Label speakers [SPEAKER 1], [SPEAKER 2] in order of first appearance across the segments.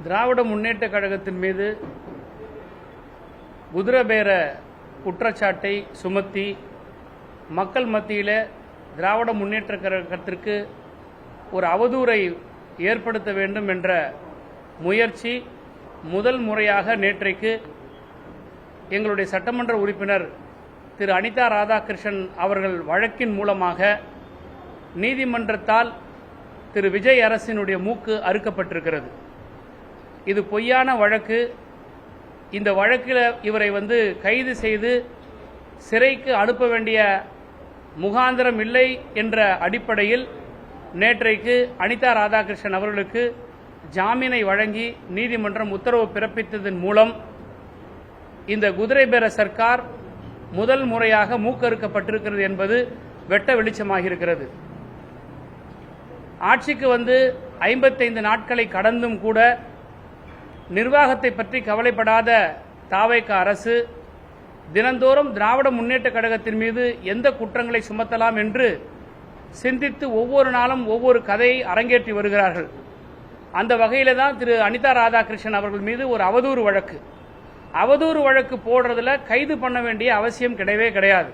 [SPEAKER 1] திராவிட முன்னேற்ற கழகத்தின் மீது குதிரைபேர குற்றச்சாட்டை சுமத்தி மக்கள் மத்தியில் திராவிட முன்னேற்ற கழகத்திற்கு ஒரு அவதூறை ஏற்படுத்த வேண்டும் என்ற முயற்சி முதல் முறையாக நேற்றைக்கு எங்களுடைய சட்டமன்ற உறுப்பினர் திரு அனிதா ராதாகிருஷ்ணன் அவர்கள் வழக்கின் மூலமாக நீதிமன்றத்தால் திரு விஜய் அரசினுடைய மூக்கு அறுக்கப்பட்டிருக்கிறது. இது பொய்யான வழக்கு. இந்த வழக்கில் இவரை கைது செய்து சிறைக்கு அனுப்ப வேண்டிய முகாந்திரம் இல்லை என்ற அடிப்படையில் நேற்றைக்கு அனிதா ராதாகிருஷ்ணன் அவர்களுக்கு ஜாமீனை வழங்கி நீதிமன்றம் உத்தரவு பிறப்பித்ததன் மூலம் இந்த குதிரைபேர சர்க்கார் முதல் முறையாக மூக்கறுக்கப்பட்டிருக்கிறது என்பது வெட்ட வெளிச்சமாகியிருக்கிறது. ஆட்சிக்கு 55 நாட்களை கடந்தும் கூட நிர்வாகத்தை பற்றி கவலைப்படாத தாவேக அரசு தினந்தோறும் திராவிட முன்னேற்ற கழகத்தின் மீது எந்த குற்றங்களை சுமத்தலாம் என்று சிந்தித்து ஒவ்வொரு நாளும் ஒவ்வொரு கதையை அரங்கேற்றி வருகிறார்கள். அந்த வகையில் தான் திரு அனிதா ராதாகிருஷ்ணன் அவர்கள் மீது ஒரு அவதூறு வழக்கு போடுறதுல கைது பண்ண வேண்டிய அவசியம் கிடையவே கிடையாது.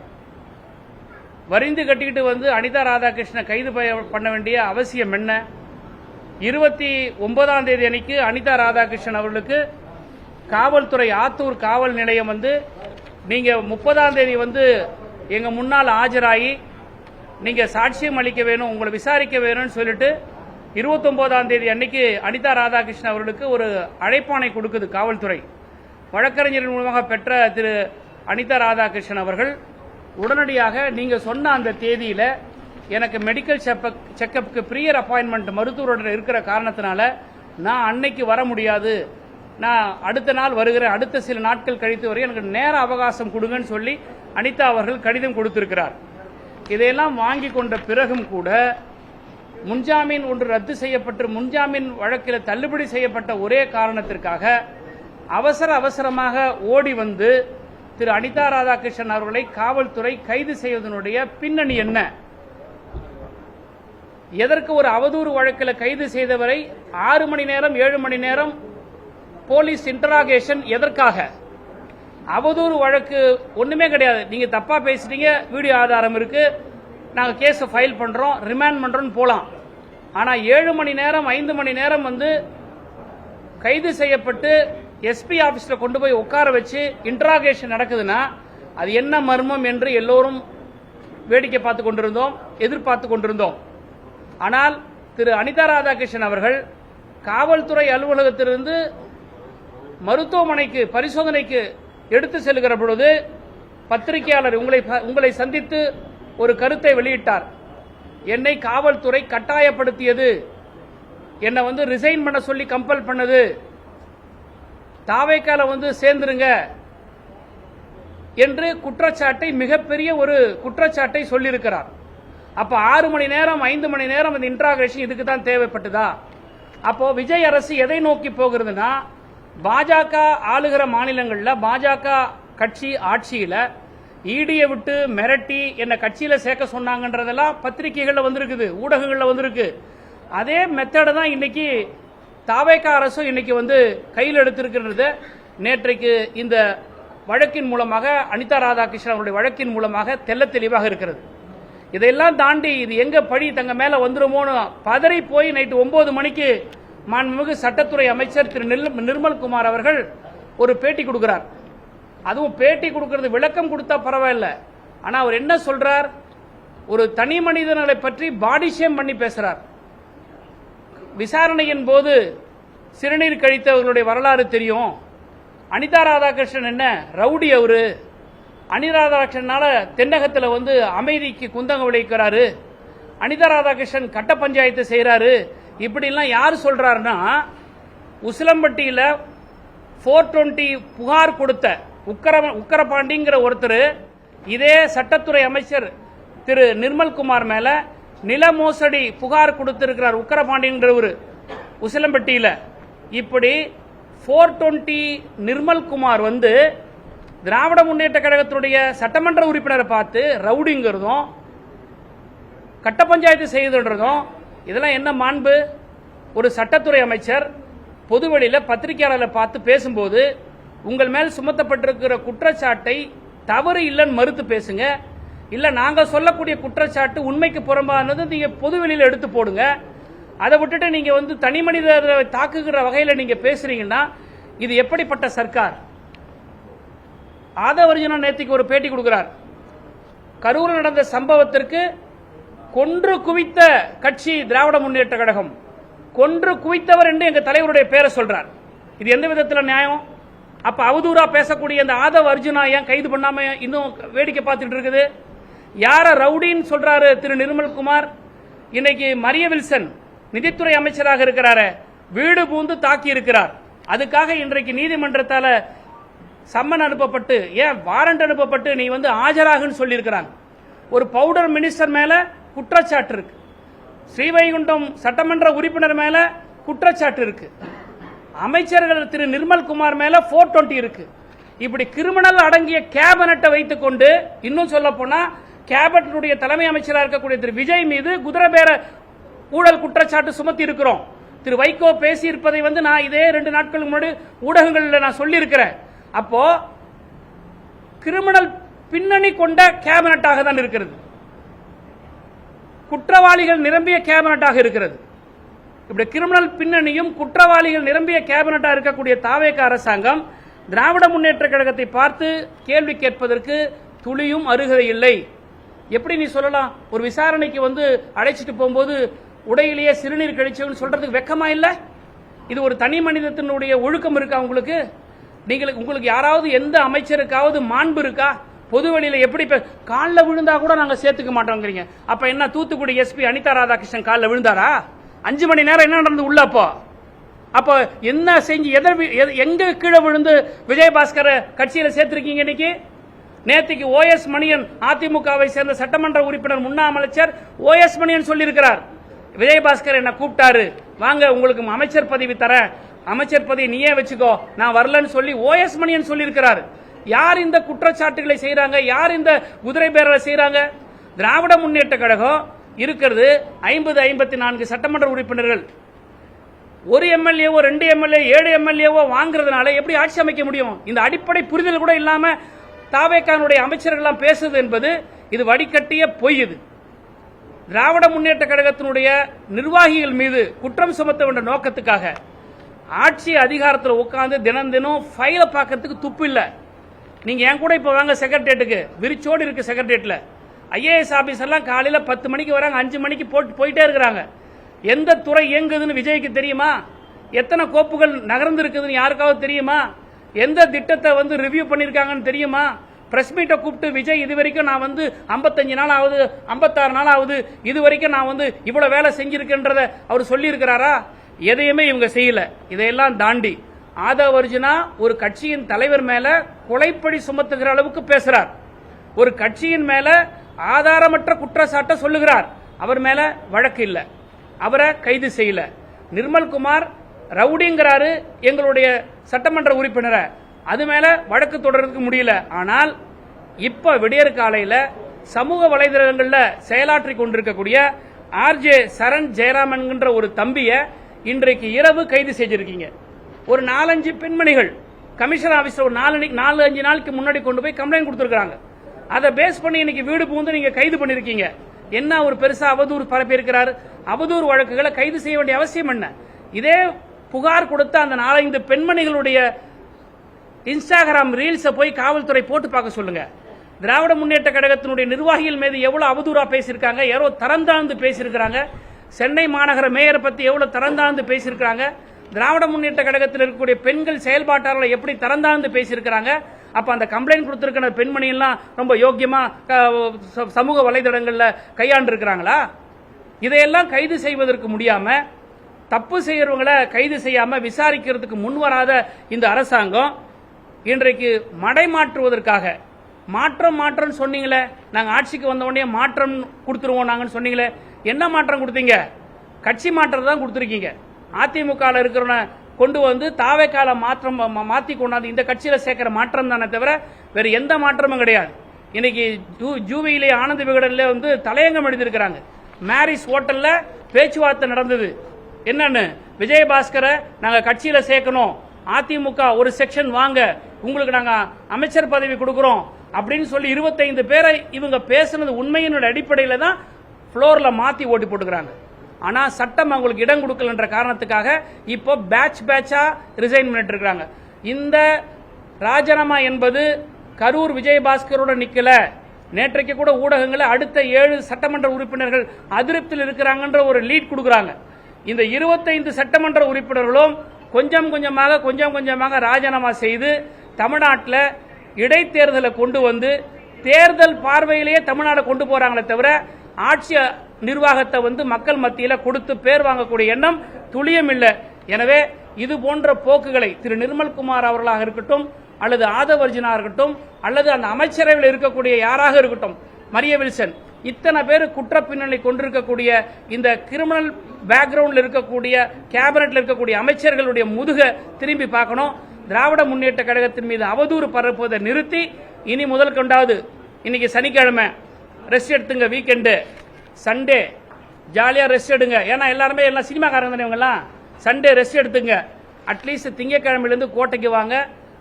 [SPEAKER 1] வரிந்து கட்டிக்கிட்டு அனிதா ராதாகிருஷ்ணன் கைது பண்ண வேண்டிய அவசியம் என்ன? 29ஆம் தேதி அன்னைக்கு அனிதா ராதாகிருஷ்ணன் அவர்களுக்கு காவல்துறை ஆத்தூர் காவல் நிலையம் நீங்க 30ஆம் தேதி எங்க முன்னால் ஆஜராகி நீங்க சாட்சியம் அளிக்க வேணும், உங்களை விசாரிக்க வேணும்னு சொல்லிட்டு 29ஆம் தேதி அன்னைக்கு அனிதா ராதாகிருஷ்ணன் அவர்களுக்கு ஒரு அழைப்பாணை கொடுக்குது காவல்துறை. வழக்கறிஞரின் மூலமாக பெற்ற திரு அனிதா ராதாகிருஷ்ணன் அவர்கள் உடனடியாக நீங்க சொன்ன அந்த தேதியில எனக்கு மெடிக்கல் செக்கப்புக்கு ப்ரியர் அப்பாயின்மெண்ட் மருத்துவருடன் இருக்கிற காரணத்தினால நான் அன்னைக்கு வர முடியாது, நான் அடுத்த நாள் வருகிறேன், அடுத்த சில நாட்கள் கழித்து வரை எனக்கு நேர அவகாசம் கொடுங்கன்னு சொல்லி அனிதா அவர்கள் கடிதம் கொடுத்திருக்கிறார். இதையெல்லாம் வாங்கி கொண்ட பிறகும் கூட முன்ஜாமீன் ஒன்று ரத்து செய்யப்பட்டு முன்ஜாமீன் வழக்கில் தள்ளுபடி செய்யப்பட்ட ஒரே காரணத்திற்காக அவசரமாக ஓடி திரு அனிதா ராதாகிருஷ்ணன் அவர்களை காவல்துறை கைது செய்வதனுடைய பின்னணி என்ன? எதற்கு ஒரு அவதூறு வழக்கில் கைது செய்தவரை 6 மணி நேரம் 7 மணி நேரம் போலீஸ் இன்டராகேஷன் எதற்காக? அவதூறு வழக்கு ஒண்ணுமே கிடையாது. நீங்க தப்பா பேசிட்டீங்க, வீடியோ ஆதாரம் இருக்கு, நாங்க கேஸ் ஃபைல் பண்றோம், ரிமாண்ட் பண்றோம் போலாம். ஆனா 7 மணி நேரம் 5 மணி நேரம் கைது செய்யப்பட்டு எஸ்பி ஆபீஸ்ல கொண்டு போய் உட்கார வச்சு இன்டராகேஷன் நடக்குதுன்னா அது என்ன மர்மம் என்று எல்லோரும் வேடிக்கை பார்த்து கொண்டிருந்தோம், எதிர்பார்த்து கொண்டிருந்தோம். ஆனால் திரு அனிதா ராதாகிருஷ்ணன் அவர்கள் காவல்துறை அலுவலகத்திலிருந்து மருத்துவமனைக்கு பரிசோதனைக்கு எடுத்து செல்கிற பொழுது பத்திரிகையாளர் உங்களை சந்தித்து ஒரு கருத்தை வெளியிட்டார். என்னை காவல்துறை கட்டாயப்படுத்தியது, என்னை ரிசைன் பண்ண சொல்லி கம்பல் பண்ணது, தாவேக்கால சேர்ந்துருங்க என்று குற்றச்சாட்டை மிகப்பெரிய ஒரு குற்றச்சாட்டை சொல்லியிருக்கிறார். அப்ப 6 மணி நேரம் 5 மணி நேரம் இந்த இன்டராகேஷன் இதுக்கு தான் தேவைப்பட்டதா? அப்போ விஜய் அரசு எதை நோக்கி போகிறதுனா, பாஜக ஆளுகிற மாநிலங்களில் பாஜக கட்சி ஆட்சியில ஈடியை விட்டு மிரட்டி என்ன கட்சியில சேர்க்க சொன்னாங்கன்றதெல்லாம் பத்திரிகைகள்ல வந்திருக்குது, ஊடகங்கள்ல வந்திருக்கு. அதே மெத்தட தான் இன்னைக்கு தாவேக அரசும் இன்னைக்கு கையில் எடுத்திருக்கிறது. நேற்றைக்கு இந்த வழக்கின் மூலமாக அனிதா ராதாகிருஷ்ணன் அவருடைய வழக்கின் மூலமாக தெல்ல தெளிவாக இருக்கிறது. இதையெல்லாம் தாண்டி இது எங்க பழி தங்க மேல வந்துருமோன்னு பதறி போய் நைட்டு 9 மணிக்கு மாண்புமிகு சட்டத்துறை அமைச்சர் திரு நிர்மல்குமார் அவர்கள் ஒரு பேட்டி கொடுக்கிறார். அதுவும் பேட்டி கொடுக்கிறது விளக்கம் கொடுத்தா பரவாயில்ல, ஆனா அவர் என்ன சொல்றார்? ஒரு தனி மனிதர்களை பற்றி பாடி ஷேம் பண்ணி பேசுறார். விசாரணையின் போது சிறுநீர் கழித்தவர்களுடைய வரலாறு தெரியும். அனிதா ராதாகிருஷ்ணன் என்ன ரவுடி? அவரு அனிதா ராதாகிருஷ்ணனால தென்னகத்தில் அமைதிக்கு குந்தகம் விளைவிக்கிறாரு, அனிதா ராதாகிருஷ்ணன் கட்ட பஞ்சாயத்து செய்யறாரு, இப்படி எல்லாம் யார் சொல்றாருன்னா, உசிலம்பட்டியில 420 புகார் கொடுத்த உக்கரபாண்டிங்கிற ஒருத்தர் இதே சட்டத்துறை அமைச்சர் திரு நிர்மல்குமார் மேல நில மோசடி புகார் கொடுத்திருக்கிறார். உக்கரபாண்டிங்கிறவர் உசிலம்பட்டியில. இப்படி 420 நிர்மல்குமார் திராவிட முன்னேற்ற கழகத்துடைய சட்டமன்ற உறுப்பினரை பார்த்து ரவுடிங்கிறதும் கட்ட பஞ்சாயத்து செய்துன்றதும் இதெல்லாம் என்ன மாண்பு? ஒரு சட்டத்துறை அமைச்சர் பொதுவெளியில் பத்திரிகையாளர்களை பார்த்து பேசும்போது உங்கள் மேல் சுமத்தப்பட்டிருக்கிற குற்றச்சாட்டை தவறு இல்லைன்னு மறுத்து பேசுங்க. இல்ல நாங்க சொல்லக்கூடிய குற்றச்சாட்டு உண்மைக்கு புறம்பானது நீங்க பொதுவெளியில் எடுத்து போடுங்க. அதை விட்டுட்டு நீங்க தனி மனிதரை தாக்குகிற வகையில் நீங்க பேசுறீங்கன்னா இது எப்படிப்பட்ட சர்க்கார்? ஆதவ அர்ஜுனா நேத்திக்கு ஒரு பேட்டி கொடுக்கிறார். கரூரில் நடந்த சம்பவத்திற்கு கொன்று குவித்த கட்சி திராவிட முன்னேற்ற கழகம், கொன்று குவித்தவர் என்று எங்க தலைவருடைய பேரை சொல்றார். இது எந்த விதத்தில் நியாயம்? அப்ப அவதூறா பேசக்கூடிய அந்த ஆதவ அர்ஜுனா ஏன் கைது பண்ணாம இன்னும் வேடிக்கை பார்த்துட்டு இருக்குது? யார ரவுடின்னு சொல்றாரு திரு நிர்மல்குமார்? இன்னைக்கு மரிய வில்சன் நிதித்துறை அமைச்சராக இருக்கிறாரு, வீடு பூந்து தாக்கி இருக்கிறார். அதுக்காக இன்றைக்கு நீதிமன்றத்தால சம்மன் அனுப்பப்பட்டு, ஏன் வாரண்ட் அனுப்பப்பட்டு நீ ஆஜராகுன்னு சொல்லி இருக்கிறாங்க. ஒரு பவுடர் மினிஸ்டர் மேல குற்றச்சாட்டு இருக்கு, ஸ்ரீவைகுண்டம் சட்டமன்ற உறுப்பினர் மேல குற்றச்சாட்டு இருக்கு, அமைச்சர்கள் திரு நிர்மல்குமார் மேல 420 இருக்கு. இப்படி கிரிமினல் அடங்கிய கேபினட்டை வைத்துக் கொண்டு, இன்னும் சொல்ல போனா கேபினட்டுடைய தலைமை அமைச்சராக இருக்கக்கூடிய திரு விஜய் மீது குதிரை பேர ஊழல் குற்றச்சாட்டு சுமத்தி இருக்கிறோம். திரு வைகோ பேசி இருப்பதை நான் இதே 2 நாட்களுக்கு முன்னாடி ஊடகங்களில் நான் சொல்லி இருக்கிறேன். அப்போ கிரிமினல் பின்னணி கொண்ட கேபினட்டாக தான் இருக்கிறது, குற்றவாளிகள் நிரம்பிய கேபினட்டாக இருக்கிறது. இப்படி கிரிமினல் பின்னணியும் குற்றவாளிகள் நிரம்பிய கேபினட்டா இருக்கக்கூடிய தாவேக அரசாங்கம் திராவிட முன்னேற்ற கழகத்தை பார்த்து கேள்வி கேட்பதற்கு துளியும் அருகதை இல்லை. எப்படி நீ சொல்லலாம்? ஒரு விசாரணைக்கு அழைச்சிட்டு போகும்போது உடையிலேயே சிறுநீர் கழிச்சவன்னு சொல்றதுக்கு வெக்கமா இல்ல? இது ஒரு தனி மனிதத்தினுடைய ஒழுக்கம் இருக்கா உங்களுக்கு? உங்களுக்கு யாராவது எந்த அமைச்சருக்காவது மாண்பு இருக்கா? பொதுவெளியில எப்படி காலில் விழுந்தா கூட நாங்க சேர்த்துக்க மாட்டோங்கிறீங்க. அப்ப என்ன தூத்துக்குடி எஸ்பி அனிதா ராதாகிருஷ்ணன் காலில் விழுந்தாரா? 5 மணி நேரம் என்ன நடந்து உள்ள? அப்ப என்ன செஞ்சு எங்க கீழே விழுந்து விஜயபாஸ்கர் கட்சியில சேர்த்திருக்கீங்க? இன்னைக்கு நேற்றுக்கு ஓஎஸ் மணியன் அதிமுகவை சேர்ந்த சட்டமன்ற உறுப்பினர் முன்னாள் அமைச்சர் ஓஎஸ் மணியன் சொல்லியிருக்கிறார், விஜயபாஸ்கர் என்ன கூப்பிட்டாரு, வாங்க உங்களுக்கு அமைச்சர் பதவி தரேன், அமைச்சர் பதவி நீயே வச்சுக்கோ, நான் வரலன்னு சொல்லி ஓஎஸ் மணியன் சொல்லியிருக்கிறார். யார் இந்த குற்றச்சாட்டுகளை செய்யறாங்க? யார் இந்த குதிரை பேரலை செய்யறாங்க? திராவிட முன்னேற்ற கழகம் இருக்கிறது 50-54 சட்டமன்ற உறுப்பினர்கள். ஒரு எம்எல்ஏவோ 2 எம்எல்ஏ 7 எம்எல்ஏவோ வாங்குறதுனால எப்படி ஆட்சி அமைக்க முடியும்? இந்த அடிப்படை புரிதல் கூட இல்லாம தாவேக்கானுடைய அமைச்சர்கள் பேசுவது என்பது இது வடிகட்டிய பொய். இது திராவிட முன்னேற்ற கழகத்தினுடைய நிர்வாகிகள் மீது குற்றம் சுமத்த வேண்டிய நோக்கத்துக்காக ஆட்சி அதிகாரத்தில் உட்கார்ந்து தினம் தினம் ஃபைல பார்க்கறதுக்கு துப்பு இல்ல. நீங்க என் கூட இப்ப வாங்க செக்ரட்டரியேட்டுக்கு, விரிச்சோடு இருக்கு செக்ரட்டரியேட்ல. ஐஏஎஸ் ஆபீசர் எல்லாம் காலையில 10 மணிக்கு வராங்க, 5 மணிக்கு போயிட்டே இருக்கிறாங்க. எந்த துறை இயங்குதுன்னு விஜய்க்கு தெரியுமா? எத்தனை கோப்புகள் நகர்ந்து இருக்குதுன்னு யாருக்காவது தெரியுமா? எந்த திட்டத்தை ரிவ்யூ பண்ணிருக்காங்கன்னு தெரியுமா? பிரஸ் மீட்டை கூப்பிட்டு விஜய் இது வரைக்கும் நான் 55 நாள் ஆகுது, 56 நாள் ஆகுது, இது வரைக்கும் நான் இவ்வளவு வேலை செஞ்சிருக்கின்றத அவர் சொல்லி இருக்கிறாரா? எதையுமே இவங்க செய்யல. இதையெல்லாம் தாண்டி ஆதவ அர்ஜுனா ஒரு கட்சியின் தலைவர் மேல கொலைப்பழி சுமத்துகிற அளவுக்கு பேசுறார். ஒரு கட்சியின் மேல ஆதாரமற்ற குற்றச்சாட்டை சொல்லுகிறார். அவர் மேல வழக்கு இல்ல, அவரை கைது செய்யல. நிர்மல்குமார் ரவுடிங்கிறாரு எங்களுடைய சட்டமன்ற உறுப்பினரை, அது மேல வழக்கு தொடர்றதுக்கு முடியல. ஆனால் இப்ப விடியற் காலையில சமூக வலைதளங்கள்ல செயலாற்றி கொண்டிருக்கக்கூடிய ஆர்ஜே சரண் ஜெயராம் என்கின்ற ஒரு தம்பிய இன்றைக்கு இரவு கைது செஞ்சிருக்கீங்க. ஒரு 4-5 பெண்மணிகள் கமிஷனர் ஆபீஸ்ல ஒரு 4-5 நாளுக்கு முன்னாடி கொண்டு போய் கம்ப்ளைண்ட் கொடுத்திருக்காங்க. அதை பேஸ் பண்ணி இன்னைக்கு வீடு புகுந்து நீங்க கைது பண்ணிருக்கீங்க. என்ன ஒரு பெருசா அவதூறு பரப்பி இருக்கிறார்? அவதூறு வழக்குகளை கைது செய்ய வேண்டிய அவசியம் என்ன? இதே புகார் கொடுத்த அந்த 4-5 பெண்மணிகளுடைய இன்ஸ்டாகிராம் ரீல்ஸை போய் காவல்துறை போட்டு பார்க்க சொல்லுங்க. திராவிட முன்னேற்ற கழகத்தினுடைய நிர்வாகிகள் மீது எவ்வளவு அவதூறா பேசியிருக்காங்க, எவ்வளவு தரந்தாழ்ந்து பேசியிருக்கிறாங்க. சென்னை மாநகர மேயரை பத்தி எவ்வளவு தரந்தாழ்ந்து பேசியிருக்காங்க. திராவிட முன்னேற்ற கழகத்தில் இருக்கக்கூடிய பெண்கள் செயல்பாட்டாளர்களை எப்படி தரந்தாழ்ந்து பேசியிருக்கிறாங்க. அப்ப அந்த கம்ப்ளைண்ட் கொடுத்திருக்கிற பெண்மணி எல்லாம் ரொம்ப யோக்கியமா சமூக வலைதளங்கள்ல கையாண்டு இருக்கிறாங்களா? இதையெல்லாம் கைது செய்வதற்கு முடியாம, தப்பு செய்யறவங்களை கைது செய்யாம விசாரிக்கிறதுக்கு முன்வராத இந்த அரசாங்கம் இன்றைக்கு மடைமாற்றுவதற்காக மாற்றம் சொன்னீங்களே, நாங்க ஆட்சிக்கு வந்த உடனே மாற்றம் கொடுத்துருவோம் நாங்கன்னு சொன்னீங்களே, என்ன மாற்றம் கொடுத்தீங்க? கட்சி மாற்றம் தான் கொடுத்துருக்கீங்க. அதிமுக இருக்கிறவன கொண்டு தாவேக்கால மாற்றம் மாத்தி கொண்டாந்து இந்த கட்சியில சேர்க்கிற மாற்றம் தானே தவிர வேற எந்த மாற்றமும் கிடையாது. இன்னைக்கு ஜூவியிலே ஆனந்த விகடன்ல தலையங்கம் எழுதியிருக்கிறாங்க. மேரிஸ் ஹோட்டல்ல பேச்சுவார்த்தை நடந்தது. என்னன்னு விஜயபாஸ்கரை நாங்க கட்சியில சேர்க்கணும், அதிமுக ஒரு செக்ஷன் வாங்க, உங்களுக்கு நாங்க அமைச்சர் பதவி கொடுக்கிறோம் அப்படின்னு சொல்லி 25 பேரை இவங்க பேசுனது உண்மையினோட அடிப்படையில் தான் ஃப்ளோர்ல மாத்தி ஓட்டு போட்டுக்கிறாங்க. ஆனா சட்டம் அவங்களுக்கு இடம் கொடுக்கலன்ற காரணத்துக்காக இப்போ பேட்சா ரிசைன் பண்ணிட்டு இருக்காங்க. இந்த ராஜினாமா என்பது கரூர் விஜயபாஸ்கரோட நிக்கல. நேற்றைக்கு கூட ஊடகங்களை அடுத்த 7 சட்டமன்ற உறுப்பினர்கள் அதிருப்தியில் இருக்கிறாங்கன்ற ஒரு லீட் கொடுக்குறாங்க. இந்த 25 சட்டமன்ற உறுப்பினர்களும் கொஞ்சம் கொஞ்சமாக ராஜினாமா செய்து தமிழ்நாட்டில் இடைத்தேர்தலை கொண்டு வந்து தேர்தல் பார்வையிலேயே தமிழ்நாடு கொண்டு போறாங்களே தவிர ஆட்சி நிர்வாகத்தை வந்து மக்கள் மத்தியில் கொடுத்து பேர் வாங்கக்கூடிய எண்ணம் துளியும் இல்லை. எனவே இது போன்ற போக்குகளை திரு நிர்மல்குமார் அவர்களாக இருக்கட்டும், அல்லது ஆதவர்ஜுனா இருக்கட்டும், அல்லது அந்த அமைச்சரவையில் இருக்கக்கூடிய யாராக இருக்கட்டும், மரிய வில்சன், இத்தனை பேர் குற்ற பின்னணி கொண்டிருக்கக்கூடிய இந்த கிரிமினல் பேக்ரவுண்ட்ல இருக்கக்கூடிய கேபினெட்ல இருக்கக்கூடிய அமைச்சர்களுடைய முதுக திரும்பி பார்க்கணும். திராவிட முன்னேற்ற கழகத்தின் மீது அவதூறு பரப்புவதை நிறுத்தி இனி முதல் கொண்டாவது இன்னைக்கு சனிக்கிழமை ரெஸ்ட் எடுத்துங்க, வீக்கெண்டு சண்டே ஜாலியா ரெஸ்ட் எடுங்க. ஏன்னா எல்லாருமே எல்லாம் சினிமாக்காரங்க தானே இவங்கெல்லாம். சண்டே ரெஸ்ட் எடுத்துங்க. அட்லீஸ்ட் திங்கக்கிழமையிலிருந்து கோட்டைக்கு வாங்க,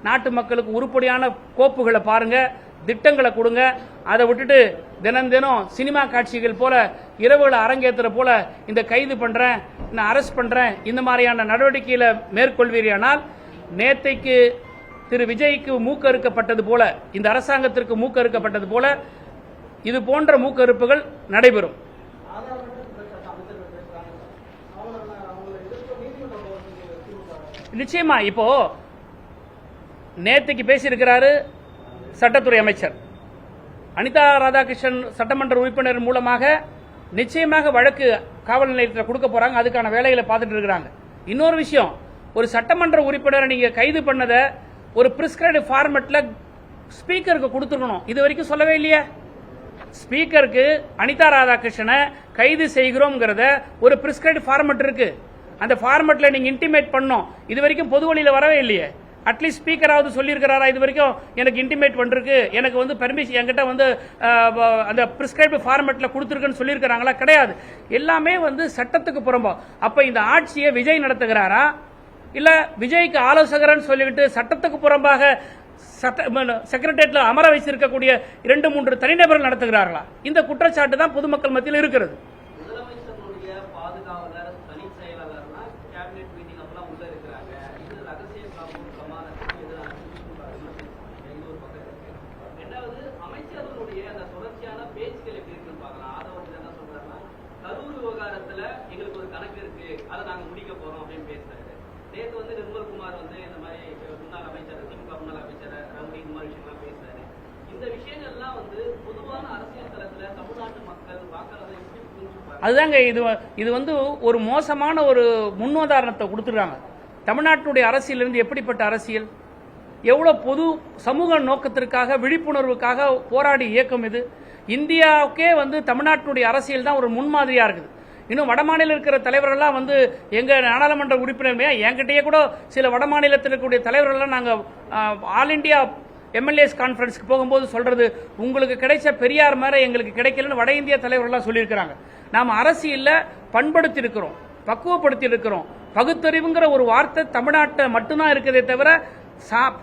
[SPEAKER 1] நாட்டு மக்களுக்கு உருப்படியான கோப்புகளை பாருங்க, திட்டங்களை கொடுங்க. அதை விட்டுட்டு தினம் சினிமா காட்சிகள் போல இரவுகளை அரங்கேற்றுற போல இந்த கைது பண்றேன், நான் அரெஸ்ட் பண்றேன், இந்த மாதிரியான நடவடிக்கையில மேற்கொள்வீர்கள். நேத்தைக்கு திரு விஜய்க்கு மூக்க அறுக்கப்பட்டது போல, இந்த அரசாங்கத்திற்கு மூக்க அறுக்கப்பட்டது போல இது போன்ற மூக்கறுப்புகள் நடைபெறும். நிச்சயமா இப்போ நேத்தைக்கு பேசியிருக்கிறாரு சட்டத்துறை அமைச்சர் அனிதா ராதாகிருஷ்ணன் சட்டமன்ற உறுப்பினர் மூலமாக நிச்சயமாக வழக்கு காவல் நிலையத்தில் கொடுக்க போறாங்க. அதுக்கான வேலைகளை பார்த்துட்டு இருக்கிறாங்க. இன்னொரு விஷயம், ஒரு சட்டமன்ற உறுப்பினரை நீங்க கைது பண்ணதை ஒரு பிரிஸ்கிரைப்டு ஃபார்மேட்ல ஸ்பீக்கருக்கு கொடுத்துருக்கணும். இது வரைக்கும் சொல்லவே இல்லையா? ஸ்பீக்கருக்கு அனிதா ராதாகிருஷ்ணனை கைது செய்கிறோம்ங்கிறத ஒரு பிரிஸ்கிரைப்டு ஃபார்மேட் இருக்கு. அந்த ஃபார்மேட்ல நீங்க இன்டிமேட் பண்ணணும். இது வரைக்கும் பொது வழியில வரவே இல்லையே. அட்லீஸ்ட் ஸ்பீக்கராவது சொல்லியிருக்கிறாரா இது வரைக்கும் எனக்கு இன்டிமேட் பண்ணிருக்கு, எனக்கு வந்து பெர்மிஷன் என்கிட்ட வந்து அந்த பிரிஸ்கிரைப்டு ஃபார்மேட்ல கொடுத்துருக்குன்னு சொல்லியிருக்கிறாங்களா? கிடையாது. எல்லாமே வந்து சட்டத்துக்கு புறம்பா. அப்ப இந்த ஆட்சியை விஜய் நடத்துகிறாரா, இல்ல விஜய்க்கு ஆலோசகர்னு சொல்லிவிட்டு சட்டத்துக்கு புறம்பாக செக்ரட்டேரியட்ல அமர வைத்திருக்கக்கூடிய 2-3 தனிநபர்கள் நடத்துகிறார்களா? இந்த குற்றச்சாட்டு தான் பொதுமக்கள் மத்தியில் இருக்கிறது. அதுதாங்க இது வந்து ஒரு மோசமான ஒரு முன்னுதாரணத்தை கொடுத்துருக்காங்க. தமிழ்நாட்டுடைய அரசியலிருந்து எப்படிப்பட்ட அரசியல், எவ்வளவு பொது சமூக நோக்கத்திற்காக விழிப்புணர்வுக்காக போராடி இயக்கம் இது. இந்தியாவுக்கே வந்து தமிழ்நாட்டுடைய அரசியல் தான் ஒரு முன்மாதிரியா இருக்குது. இன்னும் வடமாநில இருக்கிற தலைவர்கள்லாம் வந்து எங்க நாடாளுமன்ற உறுப்பினர் என்கிட்டயே கூட சில வடமாநிலத்தில் இருக்கக்கூடிய தலைவர்கள்லாம் நாங்க ஆல் இண்டியா எம்எல்ஏஸ் கான்ஃபரன்ஸ்க்கு போகும்போது சொல்றது, உங்களுக்கு கிடைச்ச பெரியார் மாதிரி எங்களுக்கு கிடைக்கலன்னு வட இந்திய தலைவர்கள்லாம் சொல்லியிருக்கிறாங்க. நாம் அரசியல்ல பண்படுத்தி இருக்கிறோம், பக்குவப்படுத்தி இருக்கிறோம். பகுத்தறிவுங்கிற ஒரு வார்த்தை தமிழ்நாட்டை மட்டும்தான் இருக்கிறதே தவிர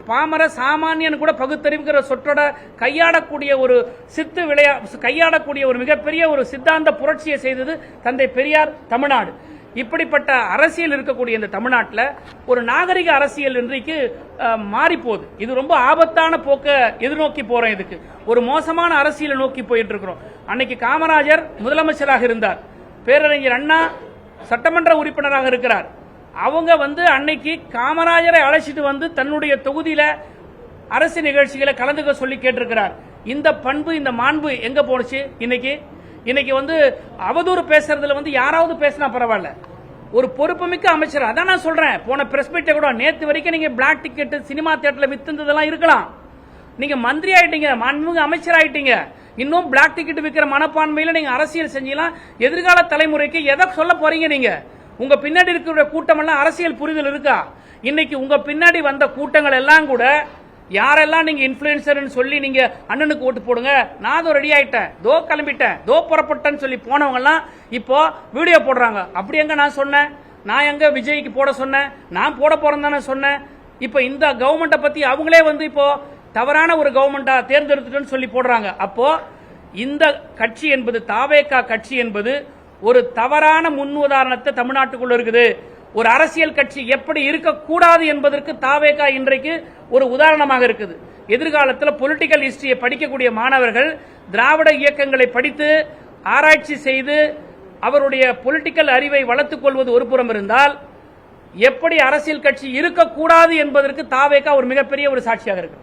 [SPEAKER 1] பாமர சாமானியன் கூட பகுத்தறிவுங்கிற சொற்றோட கையாடக்கூடிய ஒரு கையாடக்கூடிய ஒரு மிகப்பெரிய ஒரு சித்தாந்த புரட்சியை செய்தது தந்தை பெரியார், தமிழ்நாடு. இப்படிப்பட்ட அரசியல் இருக்கக்கூடிய இந்த தமிழ்நாட்டில் ஒரு நாகரிக அரசியல் இன்றைக்கு மாறி போகுது. இது ரொம்ப ஆபத்தான போக்க எதிர்நோக்கி போறோம். இதுக்கு ஒரு மோசமான அரசியலை நோக்கி போயிட்டு இருக்கிறோம். அன்னைக்கு காமராஜர் முதலமைச்சராக இருந்தார், பேரறிஞர் அண்ணா சட்டமன்ற உறுப்பினராக இருக்கிறார். அவங்க வந்து அன்னைக்கு காமராஜரை அழைச்சிட்டு வந்து தன்னுடைய தொகுதியில அரசு நிகழ்ச்சிகளை கலந்துக்க சொல்லி கேட்டிருக்கிறார். இந்த பண்பு, இந்த மாண்பு எங்க போனுச்சு? இன்னைக்கு வந்து அவதூறு பேசுறதுல வந்து யாராவது பேசினா பரவாயில்ல, ஒரு பொறுப்புமிக்க அமைச்சர். அதான் நான் சொல்றேன், போன பிரஸ் மீட்டை கூட நேத்து வரைக்கும் நீங்க பிளாக் டிக்கெட் சினிமா தியேட்டர்ல வித்துந்ததெல்லாம் இருக்கலாம். நீங்க மந்திரி ஆயிட்டீங்க, மாண்புமிகு அமைச்சர் ஆயிட்டீங்க. இன்னும் பிளாக் டிக்கெட் விற்கிற மனப்பான்மையில நீங்க அரசியல் செஞ்சீங்கன்னா எதிர்கால தலைமுறைக்கு எதை சொல்ல போறீங்க? நீங்க உங்க பின்னாடி இருக்கிற கூட்டம் எல்லாம் அரசியல் புரிதல் இருக்கா? இன்னைக்கு உங்க பின்னாடி வந்த கூட்டங்கள் எல்லாம் கூட யாரெல்லாம் நீங்க இன்ஃபுளுசர் சொல்லி நீங்க அண்ணனுக்கு ஓட்டு போடுங்க, நான் அதோ ரெடி ஆயிட்டேன், தோ கிளம்பிட்டேன், தோ புறப்பட்டேன்னு சொல்லி போனவங்க எல்லாம் இப்போ வீடியோ போடுறாங்க. அப்படி எங்க நான் சொன்னேன்? நான் எங்க விஜய்க்கு போட சொன்னேன்? நான் போட போறேன் தானே சொன்னேன். இப்ப இந்த கவர்மெண்ட்டை பத்தி அவங்களே வந்து இப்போ தவறான ஒரு கவர்மெண்டா தேர்ந்தெடுத்துட்டேன்னு சொல்லி போடுறாங்க. அப்போ இந்த கட்சி என்பது தாவேகா கட்சி என்பது ஒரு தவறான முன் உதாரணத்தை தமிழ்நாட்டுக்குள்ள இருக்குது. ஒரு அரசியல் கட்சி எப்படி இருக்கக்கூடாது என்பதற்கு தாவேகா இன்றைக்கு ஒரு உதாரணமாக இருக்குது. எதிர்காலத்தில் பொலிட்டிக்கல் ஹிஸ்டரியை படிக்கக்கூடிய மாணவர்கள் திராவிட இயக்கங்களை படித்து ஆராய்ச்சி செய்து அவருடைய பொலிட்டிக்கல் அறிவை வளர்த்துக் கொள்வது ஒரு புறம் இருந்தால், எப்படி அரசியல் கட்சி இருக்கக்கூடாது என்பதற்கு தாவேகா ஒரு மிகப்பெரிய ஒரு சாட்சியாக இருக்கு.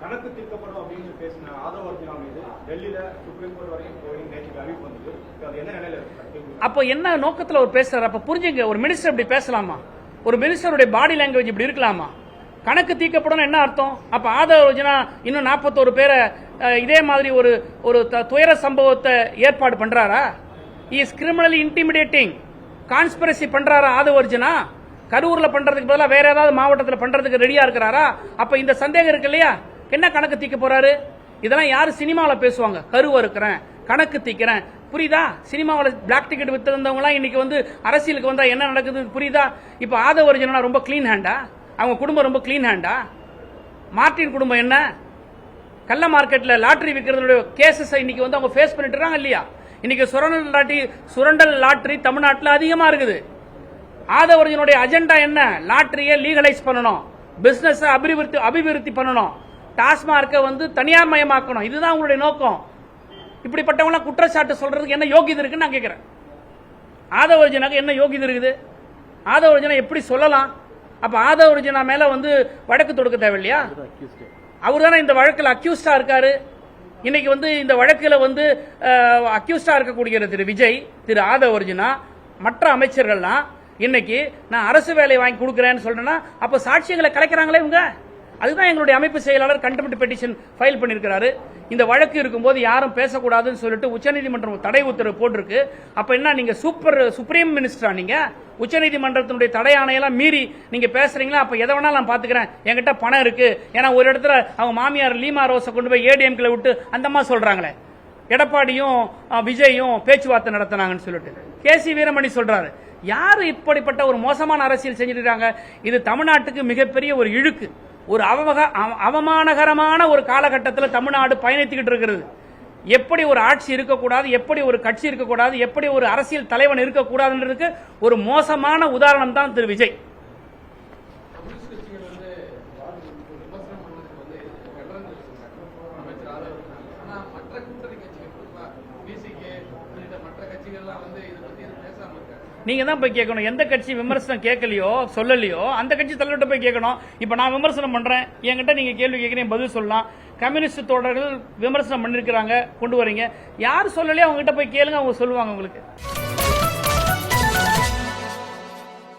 [SPEAKER 2] கணக்கு தீர்க்கப்படும் அப்படின்னு பேசின ஆதவர்ஜனா மீது டெல்லியில சுப்ரீம் கோர்ட் வரைக்கும் போய் நேற்று அறிவிப்பு வந்தது. அது என்ன நிலையில இருக்கு?
[SPEAKER 1] அப்போ என்ன நோக்கத்தில் அவர் பேசுறாரு? அப்ப புரிஞ்சுங்க, ஒரு மினிஸ்டர் இப்படி பேசலாமா? ஒரு மினிஸ்டருடைய பாடி லாங்குவேஜ் இப்படி இருக்கலாமா? கணக்கு தீர்க்கப்படும் என்ன அர்த்தம்? அப்ப ஆதவர்ஜனா இன்னும் 41 பேரை இதே மாதிரி ஒரு துயர சம்பவத்தை ஏற்பாடு பண்றாரா? இஸ் கிரிமினலி இன்டிமிடேட்டிங் கான்ஸ்பிரசி பண்றாரா ஆதவர்ஜனா? கரூர்ல பண்றதுக்கு பதிலாக வேற ஏதாவது மாவட்டத்தில் பண்றதுக்கு ரெடியா இருக்கிறாரா? அப்ப இந்த சந்தேகம் இருக்கு இல்லையா? என்ன கணக்கு தீக்க போறாரு? இதெல்லாம் யாரு சினிமாவில் பேசுவாங்க? கருவ இருக்கிறேன், கணக்கு தீக்கிறேன், புரியுதா? சினிமாவில் பிளாக் டிக்கெட் வித்திருந்தவங்க எல்லாம் இன்னைக்கு வந்து அரசியலுக்கு வந்தா என்ன நடக்குது புரியுதா? இப்ப ஆதவர்ஜனா ரொம்ப கிளீன் ஹேண்டா? அவங்க குடும்பம் ரொம்ப கிளீன் ஹேண்டா? மார்டின் குடும்பம் என்ன கள்ள மார்க்கெட்ல லாட்டரி விற்கிறதுடைய கேசஸ் இன்னைக்கு வந்து அவங்க ஃபேஸ் பண்ணிட்டு இருக்காங்க இல்லையா? இன்னைக்கு சுரண்டல் லாட்டரி தமிழ்நாட்டில் அதிகமா இருக்குது. ஆதவர்ஜனுடைய அஜெண்டா என்ன? லாட்டரியை லீகலைஸ் பண்ணணும், பிசினஸ் அபிவிருத்தி பண்ணணும், டாஸ்மார்க்கை வந்து தனியார் மயமாக்கணும். இதுதான் உங்களுடைய நோக்கம். இப்படிப்பட்டவங்க குற்றச்சாட்டு சொல்றதுக்கு என்ன யோகியதை இருக்குன்னு நான் கேட்கிறேன். ஆதவர்ஜனாக்கு என்ன யோகியதை இருக்குது? ஆதவர்ஜனா எப்படி சொல்லலாம்? அப்ப ஆதவர்ஜனா மேல வந்து வழக்கு தொடுக்க தேவையில்லையா? அவர் தானே இந்த வழக்கில் அக்யூஸ்டா இருக்காரு. இன்னைக்கு வந்து இந்த வழக்கில் வந்து அக்யூஸ்டா இருக்கக்கூடிய திரு விஜய், திரு ஆதவர்ஜனா, மற்ற அமைச்சர்கள்லாம் இன்னைக்கு நான் அரசு வேலை வாங்கி கொடுக்கிறேன்னு சொல்றேன்னா அப்ப சாட்சியங்களை கலைக்கிறாங்களே இவங்க. அதுதான் எங்களுடைய அமைப்பு செயலாளர் கண்டெம்ட் பெட்டிஷன் ஃபைல் பண்ணியிருக்கிறாரு. இந்த வழக்கு இருக்கும்போது யாரும் பேசக்கூடாதுன்னு சொல்லிட்டு உச்சநீதிமன்றம் தடை உத்தரவு போட்டிருக்கு. அப்ப என்ன, நீங்க சுப்ரீம் மினிஸ்டரா? நீங்க உச்சநீதிமன்றத்தினுடைய தடை ஆணையெல்லாம் மீறி நீங்க பேசுறீங்களா? அப்ப எதை வேணாலும் நான் பாத்துக்கிறேன், என்கிட்ட பணம் இருக்கு. ஏன்னா ஒரு இடத்துல அவங்க மாமியார் லீமா ரோஸை கொண்டு போய் ஏடிஎம்கில் விட்டு அந்தமா சொல்றாங்களே, எடப்பாடியும் விஜயும் பேச்சுவார்த்தை நடத்தினாங்கன்னு சொல்லிட்டு கேசி வீரமணி சொல்றாரு. யாரு இப்படிப்பட்ட ஒரு மோசமான அரசியல் செஞ்சுட்டு இருக்காங்க? இது தமிழ்நாட்டுக்கு மிகப்பெரிய ஒரு இழுக்கு, ஒரு அவமானகரமான ஒரு காலகட்டத்தில் தமிழ்நாடு பயணித்துக்கிட்டு இருக்கிறது. எப்படி ஒரு ஆட்சி இருக்கக்கூடாது, எப்படி ஒரு கட்சி இருக்கக்கூடாது, எப்படி ஒரு அரசியல் தலைவன் இருக்கக்கூடாதுன்றதுக்கு ஒரு மோசமான உதாரணம் தான் திரு விஜய். நீங்க தான் போய் கேட்கணும். எந்த கட்சி விமர்சனம் கேட்கலையோ சொல்லலையோ அந்த கட்சி தலைவர்கிட்ட போய் கேட்கணும். இப்ப நான் விமர்சனம் பண்றேன், என்கிட்ட நீங்க கேள்வி கேட்கறீங்க, பதில் சொல்லலாம். கம்யூனிஸ்ட் தோழர்கள் விமர்சனம் பண்ணிருக்கிறாங்க, கொண்டு வரீங்க. யார் சொல்லலையோ அவங்க கிட்ட போய் கேளுங்க, அவங்க சொல்லுவாங்க உங்களுக்கு.